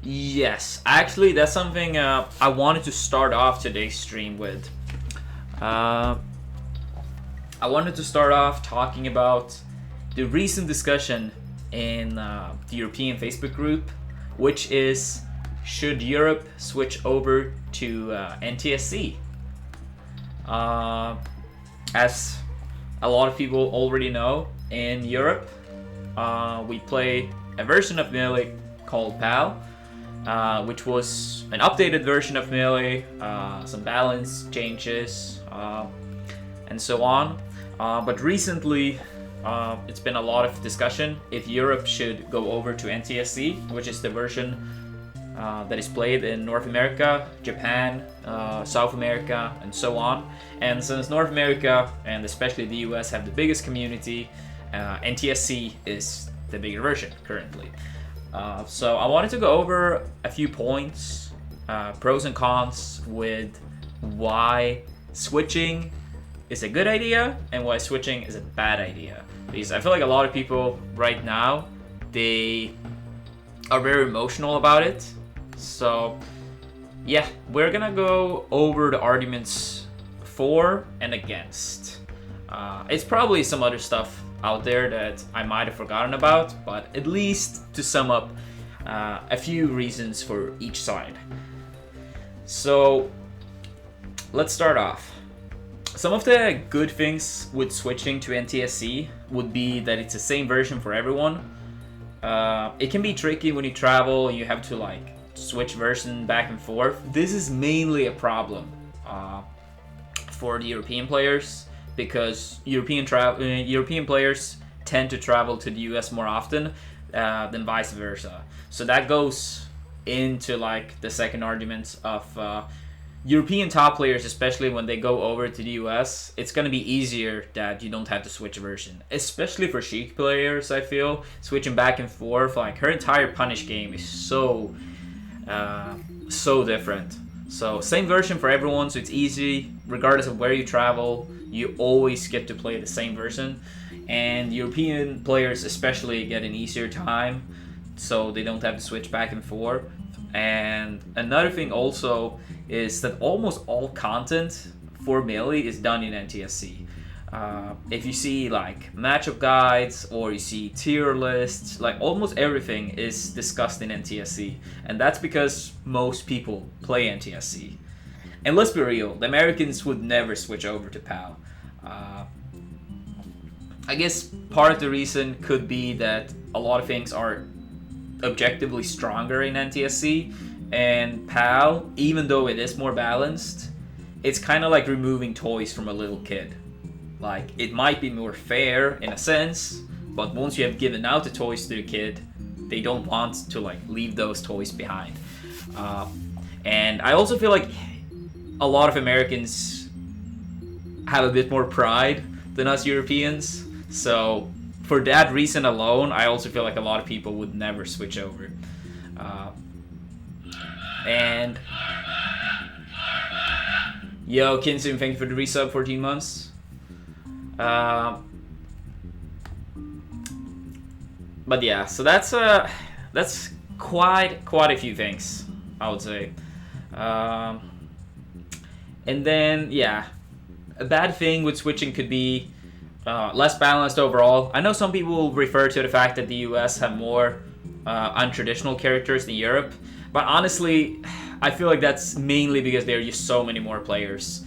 Yes, actually, that's something I wanted to start off today's stream with. Uh, I wanted to start off talking about the recent discussion in the European Facebook group, which is, should Europe switch over to NTSC? As a lot of people already know, in Europe, we play a version of Melee called PAL, which was an updated version of Melee, some balance changes, and so on. But recently, it's been a lot of discussion if Europe should go over to NTSC, which is the version that is played in North America, Japan, South America, and so on. And since North America and especially the US have the biggest community, NTSC is the bigger version currently. So I wanted to go over a few points, pros and cons with why switching is a good idea and why switching is a bad idea. Because I feel like a lot of people right now, they are very emotional about it. So yeah, we're gonna go over the arguments for and against. It's probably some other stuff out there that I might have forgotten about, but at least to sum up a few reasons for each side. So let's start off. Some of the good things with switching to NTSC would be that it's the same version for everyone. It can be tricky when you travel and you have to like switch version back and forth. This is mainly a problem for the European players, because European players tend to travel to the US more often than vice versa. So that goes into like the second argument of European top players, especially when they go over to the US, it's going to be easier that you don't have to switch version. Especially for Sheik players, I feel, switching back and forth, like her entire punish game is so different. So same version for everyone, so it's easy, regardless of where you travel, you always get to play the same version. And European players especially get an easier time, so they don't have to switch back and forth. And another thing also is that almost all content for Melee is done in NTSC. If you see like matchup guides or you see tier lists, like almost everything is discussed in NTSC. And that's because most people play NTSC. And let's be real, the Americans would never switch over to PAL. I guess part of the reason could be that a lot of things are objectively stronger in NTSC, and PAL, even though it is more balanced, it's kind of like removing toys from a little kid. Like, it might be more fair in a sense, but once you have given out the toys to the kid, they don't want to like leave those toys behind. And I also feel like a lot of Americans have a bit more pride than us Europeans, so for that reason alone, I also feel like a lot of people would never switch over. And yo, Kinsum, thank you for the resub, 14 months. But yeah, so that's quite a few things, I would say. And then yeah, a bad thing with switching could be less balanced overall. I know some people refer to the fact that the US have more untraditional characters than Europe, but honestly, I feel like that's mainly because there are just so many more players.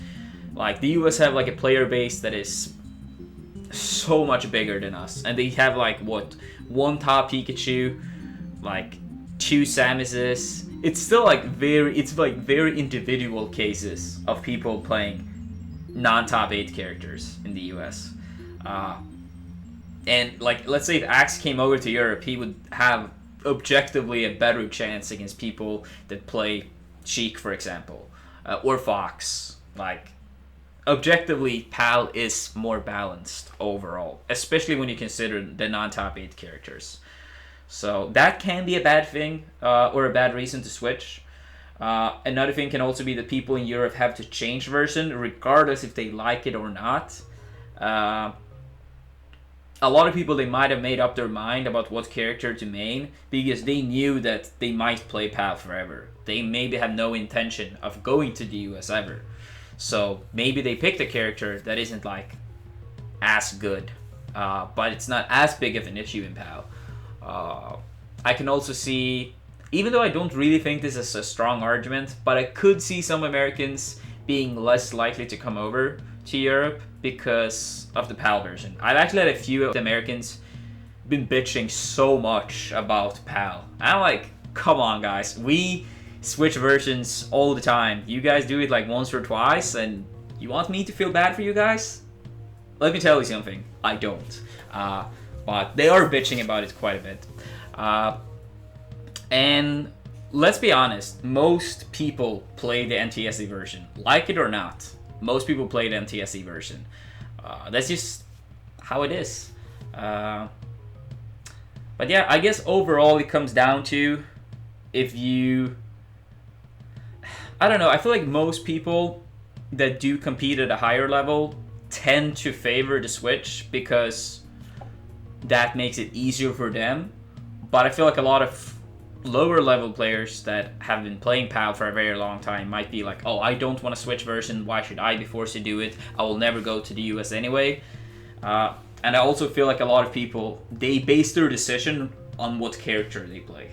Like, the US have like a player base that is so much bigger than us, and they have like what, one top Pikachu, like 2 Samuses. It's still like very individual cases of people playing non-top 8 characters in the US. And like, let's say if Axe came over to Europe, he would have objectively a better chance against people that play Sheik, for example, or Fox. Like, objectively, PAL is more balanced overall, especially when you consider the non-top 8 characters. So that can be a bad thing, or a bad reason to switch. Another thing can also be that people in Europe have to change version regardless if they like it or not. a lot of people, they might have made up their mind about what character to main because they knew that they might play PAL forever. They maybe have no intention of going to the US ever. So maybe they picked a character that isn't like as good, but it's not as big of an issue in PAL. I can also see, even though I don't really think this is a strong argument, but I could see some Americans being less likely to come over to Europe because of the PAL version. I've actually had a few of the Americans been bitching so much about PAL. I'm like, come on guys, we switch versions all the time. You guys do it like once or twice, and you want me to feel bad for you guys? Let me tell you something, I don't. But they are bitching about it quite a bit. And let's be honest, most people play the NTSC version. Like it or not, most people play the NTSC version. That's just how it is. But yeah, I guess overall it comes down to if you... I don't know, I feel like most people that do compete at a higher level tend to favor the Switch because that makes it easier for them. But I feel like a lot of lower level players that have been playing PAL for a very long time might be like, oh, I don't want to switch version, why should I be forced to do it? I will never go to the US anyway. And I also feel like a lot of people, they base their decision on what character they play.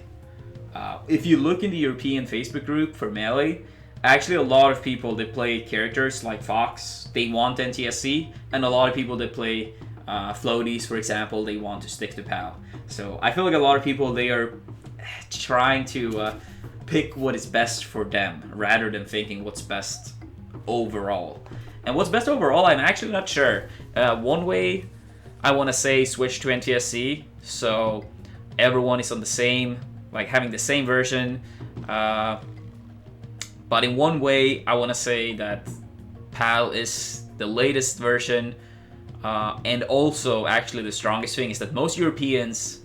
If you look in the European Facebook group for Melee, actually a lot of people that play characters like Fox, they want NTSC, and a lot of people that play floaties, for example, they want to stick to PAL. So I feel like a lot of people, they are trying to pick what is best for them rather than thinking what's best overall. And what's best overall, I'm actually not sure. One way I want to say switch to NTSC, so everyone is on the same, like having the same version. But in one way, I want to say that PAL is the latest version, and also actually the strongest thing is that most Europeans,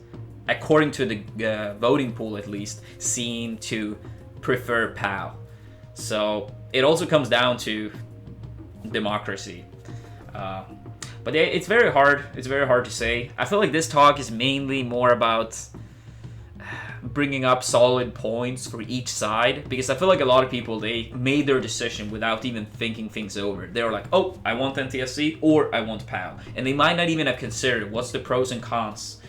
according to the voting pool at least, seem to prefer PAL. So it also comes down to democracy. But yeah, it's very hard. It's very hard to say. I feel like this talk is mainly more about bringing up solid points for each side, because I feel like a lot of people, they made their decision without even thinking things over. They were like, oh, I want NTSC or I want PAL, and they might not even have considered what's the pros and cons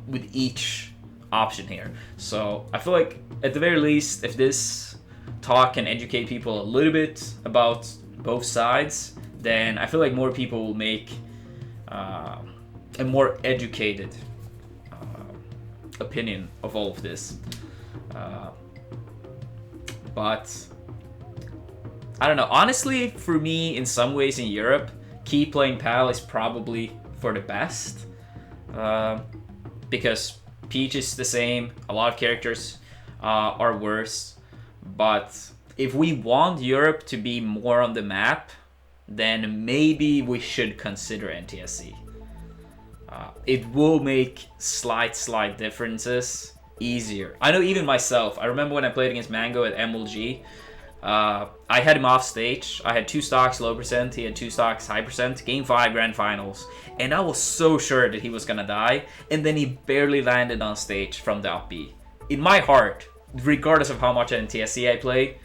with each option here. So I feel like at the very least, if this talk can educate people a little bit about both sides, then I feel like more people will make a more educated opinion of all of this. But I don't know. Honestly, for me, in some ways in Europe, keep playing PAL is probably for the best. Because Peach is the same, a lot of characters are worse. But if we want Europe to be more on the map, then maybe we should consider NTSC. It will make slight differences easier. I know even myself, I remember when I played against Mango at MLG, I had him off stage. I had 2 stocks low percent, he had 2 stocks high percent, game 5 grand finals, and I was so sure that he was gonna die, and then he barely landed on stage from the up B. In my heart, regardless of how much NTSC I play,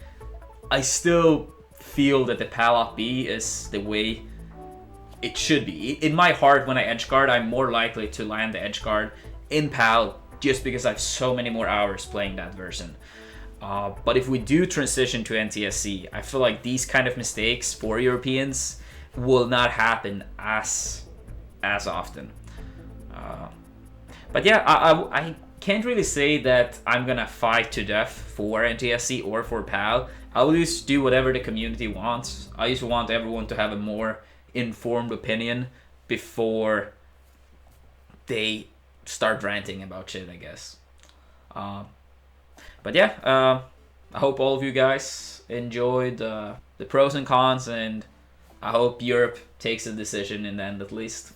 I still feel that the PAL up B is the way it should be. In my heart, when I edge guard, I'm more likely to land the edge guard in PAL just because I have so many more hours playing that version. But if we do transition to NTSC, I feel like these kind of mistakes for Europeans will not happen as often. But yeah, I can't really say that I'm gonna fight to death for NTSC or for PAL. I will just do whatever the community wants. I just want everyone to have a more informed opinion before they start ranting about shit, I guess. But yeah, I hope all of you guys enjoyed the pros and cons, and I hope Europe takes a decision in the end at least.